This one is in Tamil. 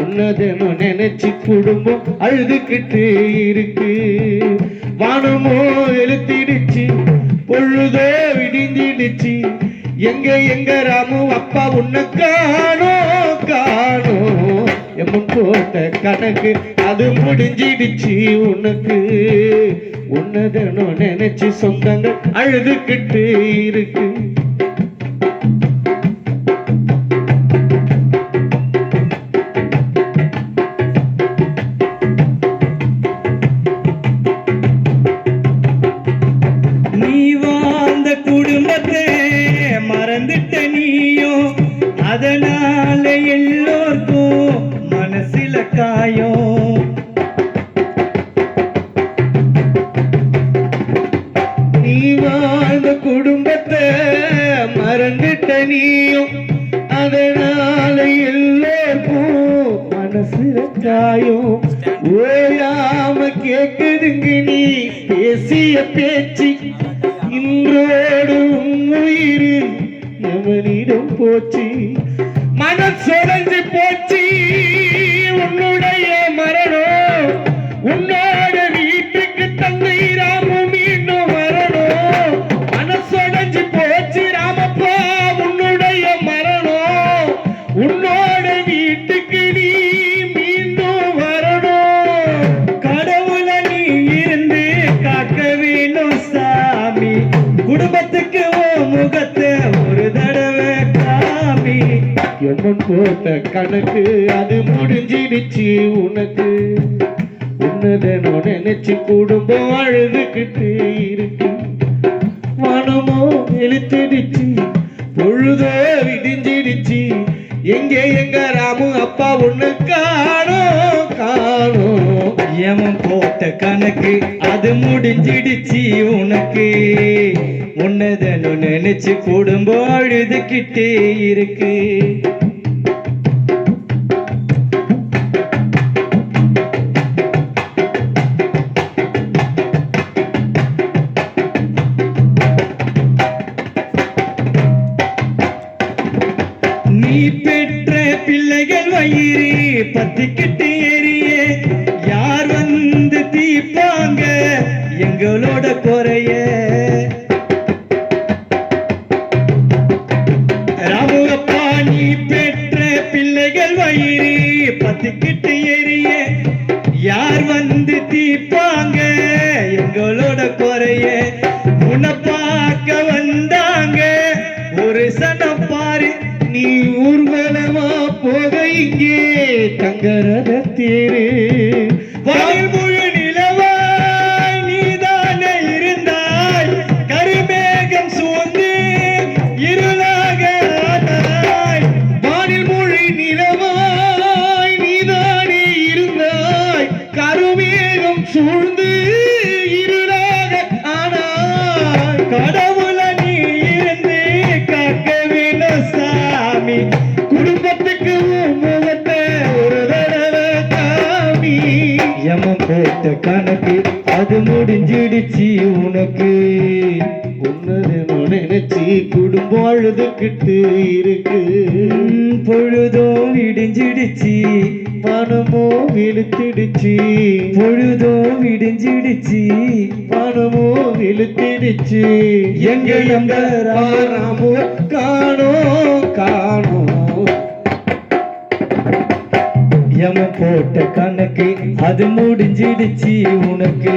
உன்னதனோ நினைச்சு குடும்பம் அழுதுகிட்டு இருக்கு. வானமோ எழுத்திடுச்சு, பொழுதோ விடிஞ்சிடுச்சு. எங்க எங்க ராமு அப்பா உன்னை காணோ காணோ. எம்மன் போட்ட கணக்கு அது முடிஞ்சிடுச்சு உனக்கு. உன்னதனோ நினைச்சு சொந்தங்கள் அழுதுகிட்டு இருக்கு. மறந்துட்ட நீயும், அதனால எல்லோருக்கும் மனசில காயம். நீ வாழ்ந்த குடும்பத்தை மறந்துட்ட நீயும், அதனால எல்லோருக்கும் மனசில காயம். ஓயாம கேக்குதுங்க நீ பேசிய பேச்சு. இன்றோடு உயிர் எவனிடம் போச்சு, மனசொடைஞ்சு போச்சு உன்னுடைய மரணம். உன்னோட வீட்டுக்கு தந்தை ராமு மீண்டும் வரணும். மனசொடைஞ்சு போச்சு ராமப்பா உன்னுடைய மரணம். உன்னோட வீட்டுக்கு நீ மீண்டும் வரணும். கடவுள நீ இருந்து காக்க வேணும் சாமி. குடும்பத்துக்கு முகத்தை ஒரு தடவை காமி. எம்மன் போட்ட கணக்கு அது முடிஞ்சிடுச்சு உனக்கு. உன்னதனோ நினைச்சு குடும்பம் அழுதுகிட்டு இருக்கு. மனமோ எழுத்திடுச்சு, பொழுதோ விடிஞ்சிடுச்சு. எங்க எங்க ராமு அப்பா உன்னை காணோ காணோ. எமன் போட்ட கணக்கு அது முடிஞ்சிடுச்சு உனக்கு. உன்னதனு நினைச்சு குடும்பம் அழுதுகிட்டே இருக்கு. நீ பெற்ற பிள்ளைகள் வயிறு பத்திக்கிட்டு எரிய, யார் வந்து தீப்பாங்க எங்களோட குறைய. ராமுகப்பா நீ பெற்ற பிள்ளைகள் வயிறு பத்திக்கிட்டு எரிய, யார் வந்து தீப்பாங்க எங்களோட குறைய. உன்னை பார்க்க வந்தாங்க ஒரு சனம் பாரு. நீ ஊர்வலமா போக இங்கே தங்கரத தேரு. வானில் முழு நிலவாய் நீதானே இருந்தாய். கருமேகம் சூழ்ந்து இருளாக ஆனாய். வானில் மொழி நிலவாய் நீதானே இருந்தாய். கருமேகம் சூழ்ந்து இருளாக ஆனாய். கடவுள நீ இருந்து காக்க வேணும் சாமி. குடும்பத்துக்கு முகத்தை ஒரு தடவை காமி. எமன் போட்ட கணக்கு அது முடிஞ்சிடுச்சு உனக்கு. உன்னதனோ நினைச்சு குடும்பம் அழுதுகிட்டு இருக்கு. பொழுதும் விடிஞ்சிடுச்சு, மனமோ வெளுத்திடுச்சு. பொழுதும் விடிஞ்சிடுச்சு. மனமோ வெளுத்திடுச்சு. எங்க எங்க ராமு காணோ காணோ. எமன் போட்ட கணக்கு அது முடிஞ்சிடுச்சு உனக்கு.